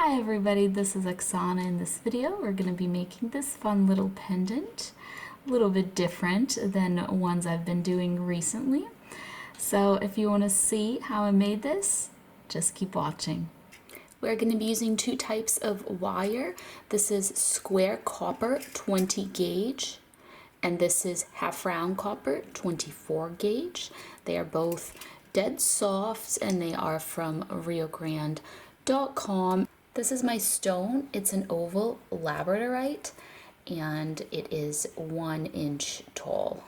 Hi everybody, this is Oksana. In this video we're going to be making this fun little pendant, a little bit different than ones I've been doing recently. So if you want to see how I made this, just keep watching. We're going to be using two types of wire. This is square copper 20 gauge and this is half round copper 24 gauge. They are both dead soft and they are from riogrande.com. This is my stone. It's an oval Labradorite and it is 1 inch tall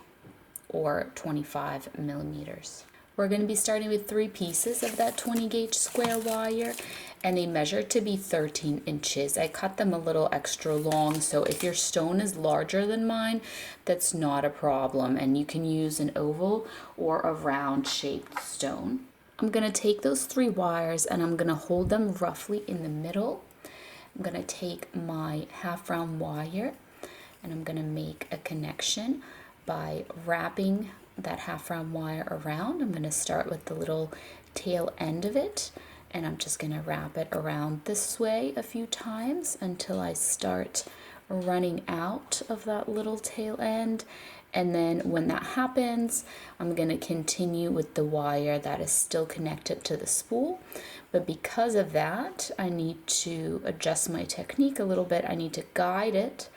or 25 millimeters. We're going to be starting with 3 pieces of that 20 gauge square wire and they measure to be 13 inches. I cut them a little extra long, so if your stone is larger than mine, that's not a problem and you can use an oval or a round shaped stone. I'm going to take those 3 wires and I'm going to hold them roughly in the middle. I'm going to take my half round wire and I'm going to make a connection by wrapping that half round wire around. I'm going to start with the little tail end of it and I'm just going to wrap it around this way a few times until I start running out of that little tail end. And then when that happens, I'm going to continue with the wire that is still connected to the spool. But because of that, I need to adjust my technique a little bit. I need to guide it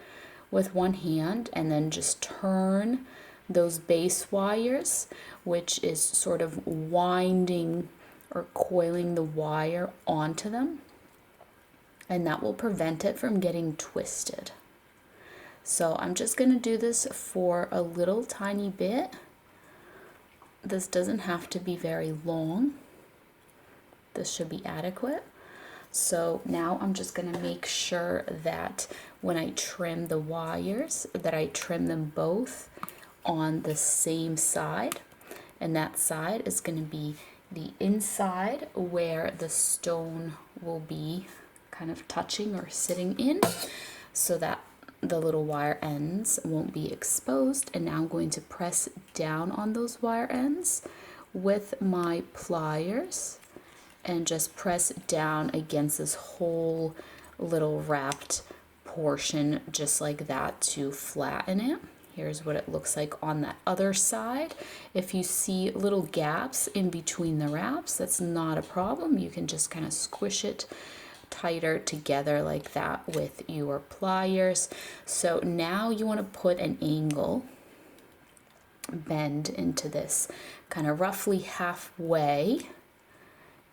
with one hand and then just turn those base wires, which is sort of winding or coiling the wire onto them. And that will prevent it from getting twisted. So I'm just going to do this for a little tiny bit. This doesn't have to be very long. This should be adequate. So now I'm just going to make sure that when I trim the wires, that I trim them both on the same side. And that side is going to be the inside where the stone will be kind of touching or sitting in, so that the little wire ends won't be exposed. And now I'm going to press down on those wire ends with my pliers and just press down against this whole little wrapped portion just like that to flatten it. Here's what it looks like on that other side. If you see little gaps in between the wraps, that's not a problem. You can just kind of squish it tighter together like that with your pliers. So now you want to put an angle bend into this kind of roughly halfway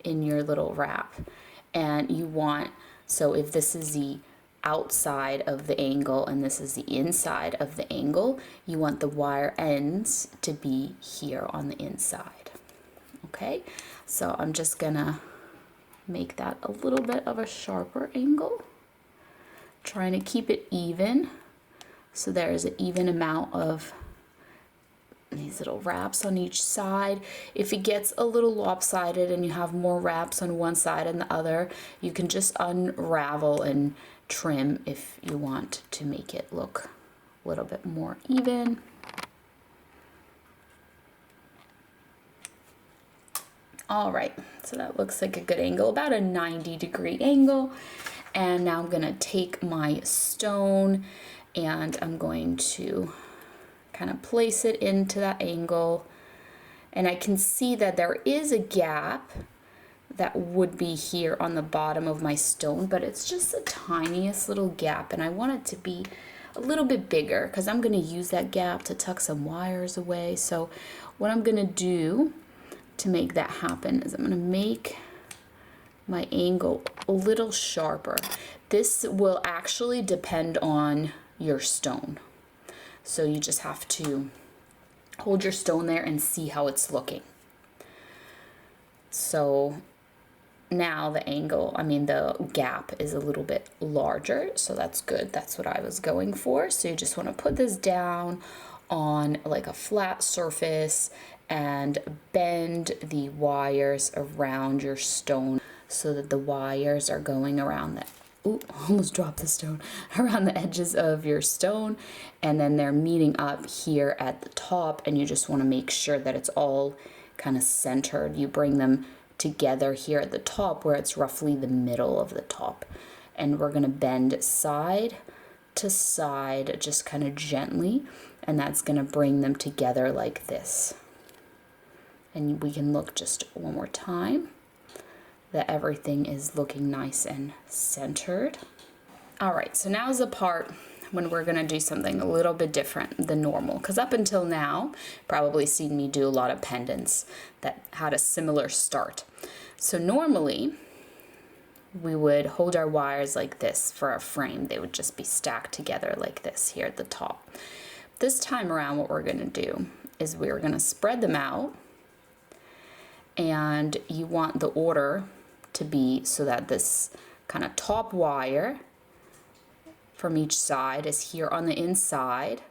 in your little wrap. And you want, so if this is the outside of the angle and this is the inside of the angle, you want the wire ends to be here on the inside. Okay, so I'm just gonna make that a little bit of a sharper angle, trying to keep it even so there is an even amount of these little wraps on each side. If it gets a little lopsided and you have more wraps on one side and the other, you can just unravel and trim if you want to make it look a little bit more even. All right, so that looks like a good angle, about a 90-degree angle. And now I'm gonna take my stone and I'm going to kind of place it into that angle. And I can see that there is a gap that would be here on the bottom of my stone, but it's just the tiniest little gap. And I want it to be a little bit bigger because I'm gonna use that gap to tuck some wires away. So what I'm gonna do to make that happen is I'm going to make my angle a little sharper. This will actually depend on your stone. So you just have to hold your stone there and see how it's looking. So now the angle, the gap is a little bit larger, so that's good. That's what I was going for. So you just want to put this down on like a flat surface and bend the wires around your stone so that the wires are going around that, ooh, almost dropped the stone, around the edges of your stone, and then they're meeting up here at the top, and you just want to make sure that it's all kind of centered. You bring them together here at the top where it's roughly the middle of the top. And we're gonna bend side to side just kind of gently, and that's gonna bring them together like this. And we can look just one more time that everything is looking nice and centered. All right, so now's the part when we're gonna do something a little bit different than normal, because up until now, probably seen me do a lot of pendants that had a similar start. So normally, we would hold our wires like this for our frame. They would just be stacked together like this here at the top. This time around, what we're gonna do is we're gonna spread them out, and you want the order to be so that this kind of top wire from each side is here on the inside,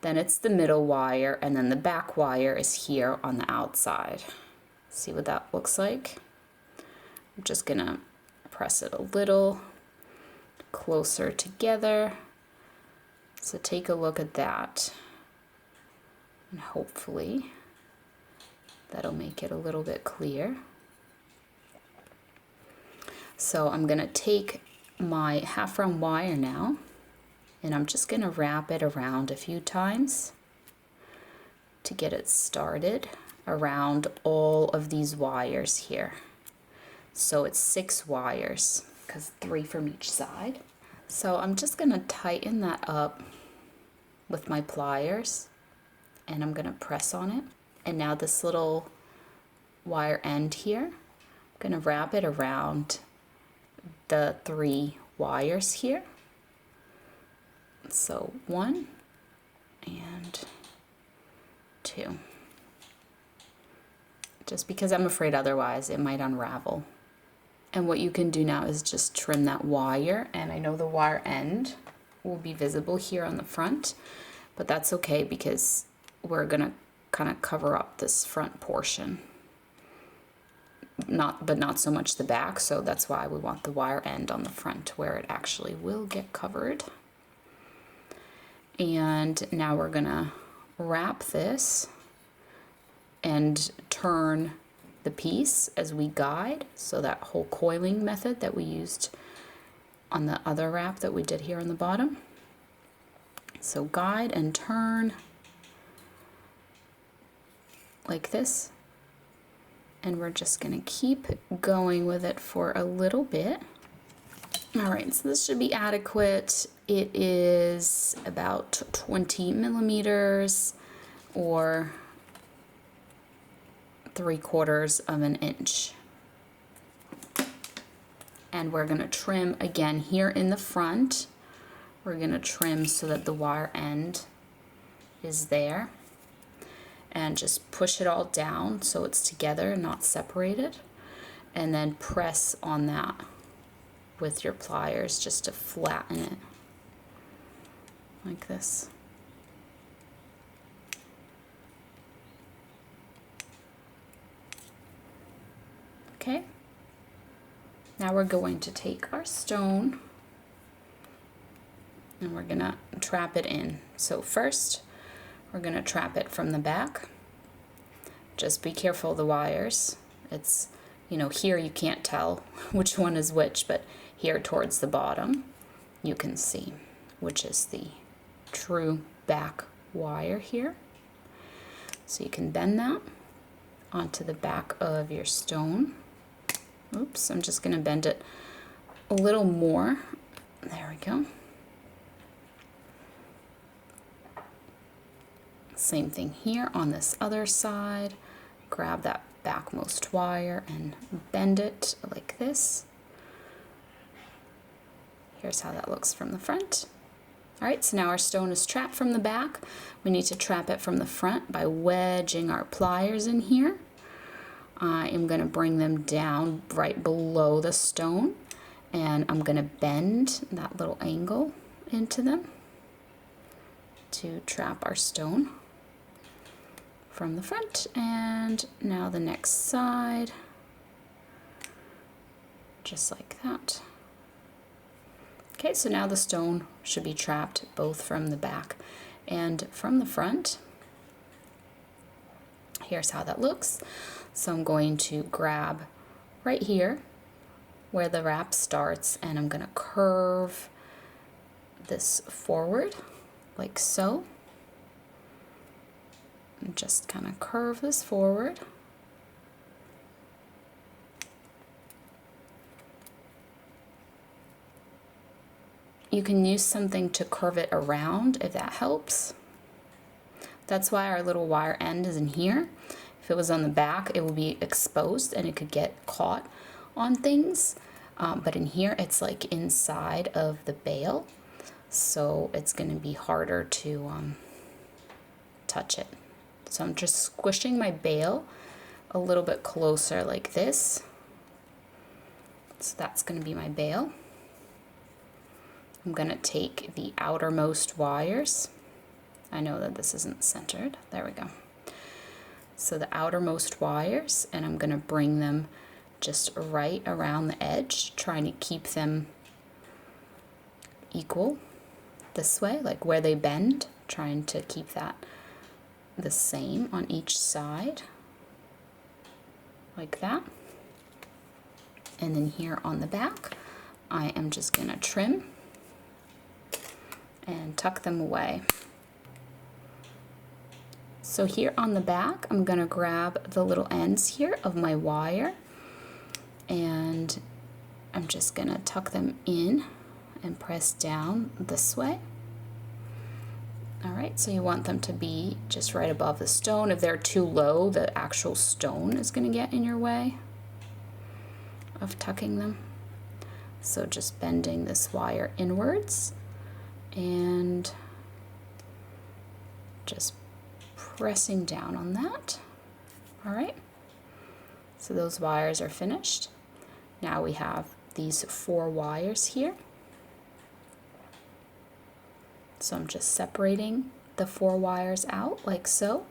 then it's the middle wire, and then the back wire is here on the outside. See what that looks like? I'm just gonna press it a little closer together. So take a look at that, and hopefully that'll make it a little bit clear. So I'm gonna take my half round wire now, and I'm just gonna wrap it around a few times to get it started around all of these wires here. So it's 6 wires, because 3 from each side. So I'm just gonna tighten that up with my pliers, and I'm gonna press on it. And now this little wire end here, I'm gonna wrap it around the 3 wires here. So 1 and 2. Just because I'm afraid otherwise it might unravel. And what you can do now is just trim that wire, and I know the wire end will be visible here on the front, but that's okay because we're gonna kind of cover up this front portion. But not so much the back, so that's why we want the wire end on the front where it actually will get covered. And now we're gonna wrap this and turn the piece as we guide, so that whole coiling method that we used on the other wrap that we did here on the bottom. So guide and turn like this, and we're just gonna keep going with it for a little bit. All right, so this should be adequate. It is about 20 millimeters or 3/4 of an inch. And we're gonna trim again here in the front. We're gonna trim so that the wire end is there, and just push it all down so it's together and not separated, and then press on that with your pliers just to flatten it like this. Okay, now we're going to take our stone and we're gonna trap it in. So first we're gonna trap it from the back. Just be careful of the wires. It's, you know, here you can't tell which one is which, but here towards the bottom you can see which is the true back wire here. So you can bend that onto the back of your stone. Oops, I'm just gonna bend it a little more. There we go. Same thing here on this other side. Grab that backmost wire and bend it like this. Here's how that looks from the front. All right, so now our stone is trapped from the back. We need to trap it from the front by wedging our pliers in here. I am gonna bring them down right below the stone, and I'm gonna bend that little angle into them to trap our stone from the front. And now the next side, just like that. Okay, so now the stone should be trapped both from the back and from the front. Here's how that looks. So I'm going to grab right here where the wrap starts, and I'm gonna curve this forward like so. And just kind of curve this forward. You can use something to curve it around if that helps. That's why our little wire end is in here. If it was on the back, it would be exposed and it could get caught on things. But in here, it's like inside of the bail, so it's going to be harder to touch it. So I'm just squishing my bail a little bit closer like this. So that's going to be my bail. I'm going to take the outermost wires. I know that this isn't centered. There we go. So the outermost wires, and I'm going to bring them just right around the edge, trying to keep them equal this way, like where they bend, trying to keep that the same on each side, like that. And then here on the back, I am just going to trim and tuck them away. So here on the back, I'm going to grab the little ends here of my wire, and I'm just going to tuck them in and press down this way. All right, so you want them to be just right above the stone. If they're too low, the actual stone is going to get in your way of tucking them. So just bending this wire inwards and just pressing down on that. All right, so those wires are finished. Now we have these 4 wires here. So I'm just separating the 4 wires out like so.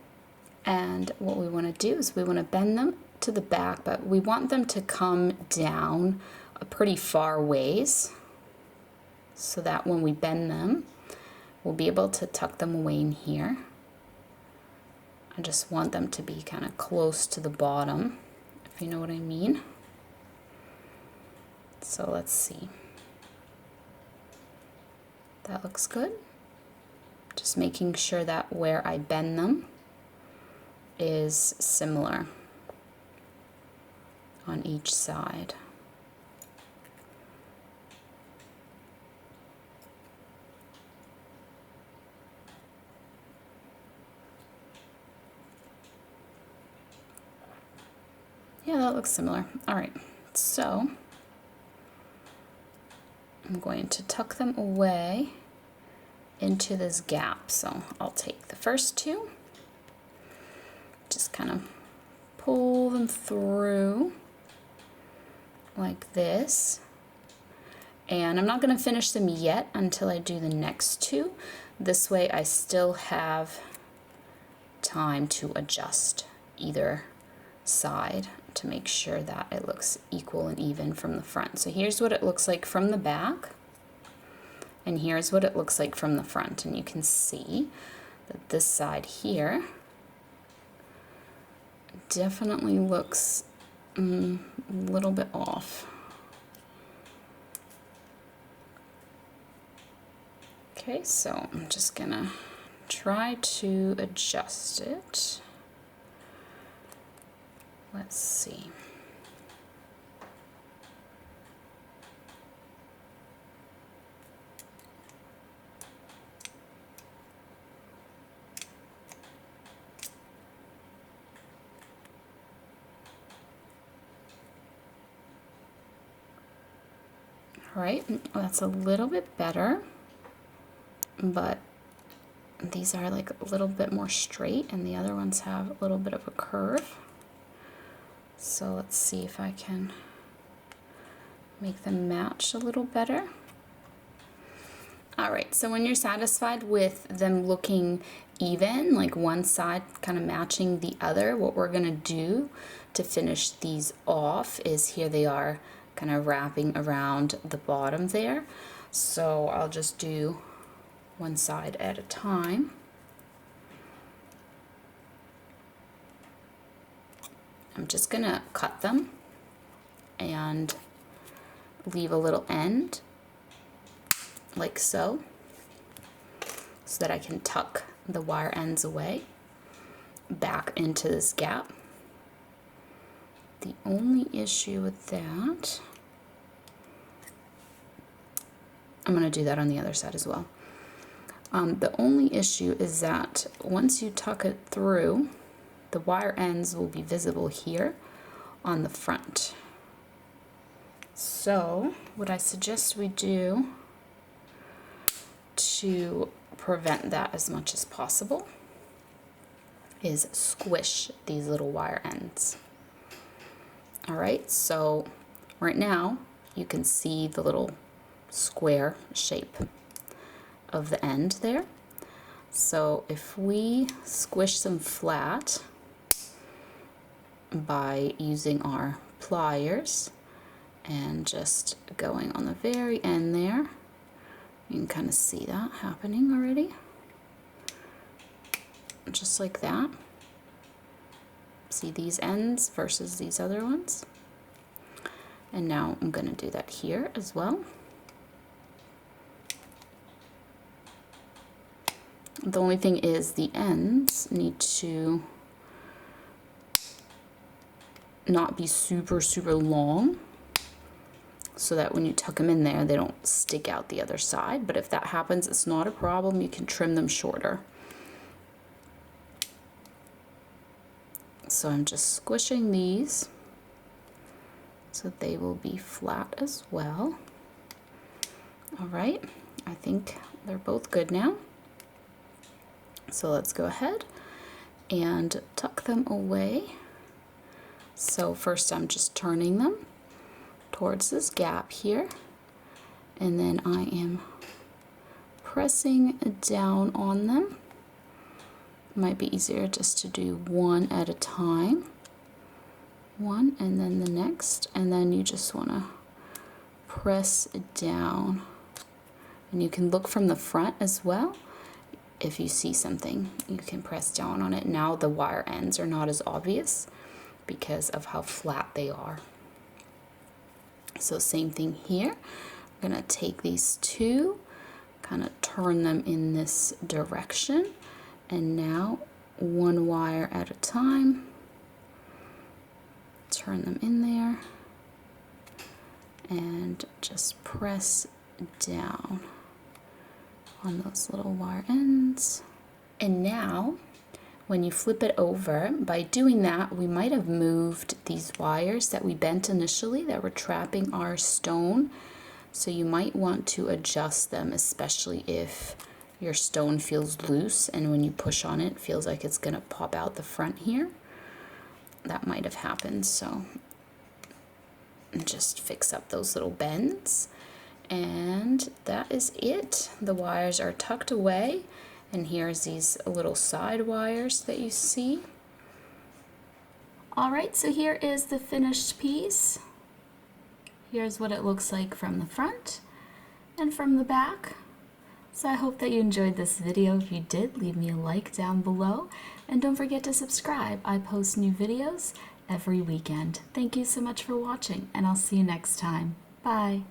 And what we want to do is we want to bend them to the back, but we want them to come down a pretty far ways so that when we bend them, we'll be able to tuck them away in here. I just want them to be kind of close to the bottom, if you know what I mean. So let's see. That looks good. Just making sure that where I bend them is similar on each side. Yeah, that looks similar. All right, so I'm going to tuck them away into this gap. So I'll take the first 2, just kind of pull them through like this. And I'm not going to finish them yet until I do the next 2. This way I still have time to adjust either side to make sure that it looks equal and even from the front. So here's what it looks like from the back, and here's what it looks like from the front. And you can see that this side here definitely looks a little bit off. Okay, so I'm just gonna try to adjust it. Let's see. All right, that's a little bit better, but these are like a little bit more straight and the other ones have a little bit of a curve. So let's see if I can make them match a little better. All right, so when you're satisfied with them looking even, like one side kind of matching the other, what we're gonna do to finish these off is here they are kind of wrapping around the bottom there. So I'll just do one side at a time. I'm just gonna cut them and leave a little end like so that I can tuck the wire ends away back into this gap. The only issue with that, I'm going to do that on the other side as well. The only issue is that once you tuck it through, the wire ends will be visible here on the front. So what I suggest we do to prevent that as much as possible is squish these little wire ends. All right, so right now you can see the little square shape of the end there. So if we squish them flat by using our pliers and just going on the very end there, you can kind of see that happening already, just like that. See these ends versus these other ones. And now I'm going to do that here as well. The only thing is the ends need to not be super long, so that when you tuck them in there, they don't stick out the other side. But if that happens, it's not a problem. You can trim them shorter. So I'm just squishing these so they will be flat as well. All right, I think they're both good now. So let's go ahead and tuck them away. So first I'm just turning them towards this gap here, and then I am pressing down on them. Might be easier just to do one at a time. One and then the next, and then you just want to press down. And you can look from the front as well. If you see something, you can press down on it. Now the wire ends are not as obvious because of how flat they are. So same thing here. I'm gonna take these two, kind of turn them in this direction, and now one wire at a time, turn them in there, and just press down on those little wire ends. And now when you flip it over, by doing that, we might have moved these wires that we bent initially that were trapping our stone. So you might want to adjust them, especially if your stone feels loose and when you push on it, it feels like it's gonna pop out the front here. That might have happened, so just fix up those little bends. And that is it. The wires are tucked away, and here's these little side wires that you see. All right, so here is the finished piece. Here's what it looks like from the front and from the back. So I hope that you enjoyed this video. If you did, leave me a like down below, and don't forget to subscribe. I post new videos every weekend. Thank you so much for watching, and I'll see you next time. Bye.